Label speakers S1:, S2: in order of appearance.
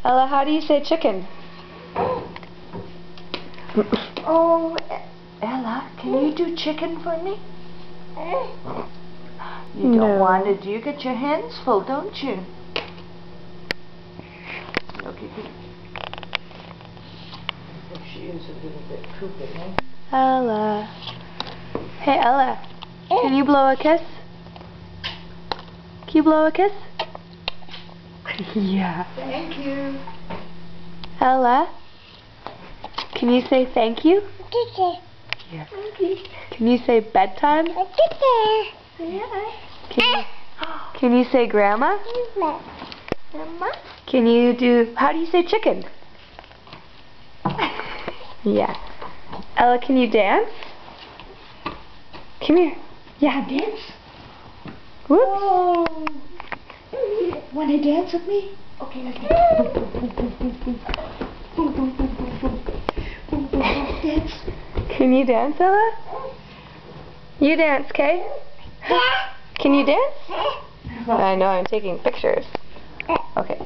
S1: Ella, how do you say chicken?
S2: Oh, Ella, can you do chicken for me? You don't want to do? You get your hands full, don't you? Okay, good. She is a little bit too big, eh?
S1: Ella. Hey, Ella. Can you blow a kiss? Can you blow a kiss? Yeah.
S2: Thank you.
S1: Ella. Can you say thank you? Yeah. Can you say bedtime? Can you say grandma? Can you do, how do you say chicken? Yeah. Ella, can you dance? Come here. Yeah, dance. Whoops.
S2: Oh. Want to dance with me? Okay, let's dance. Dance.
S1: Can you dance, Ella? You dance, Kay? Can you dance? I know, I'm taking pictures. Okay.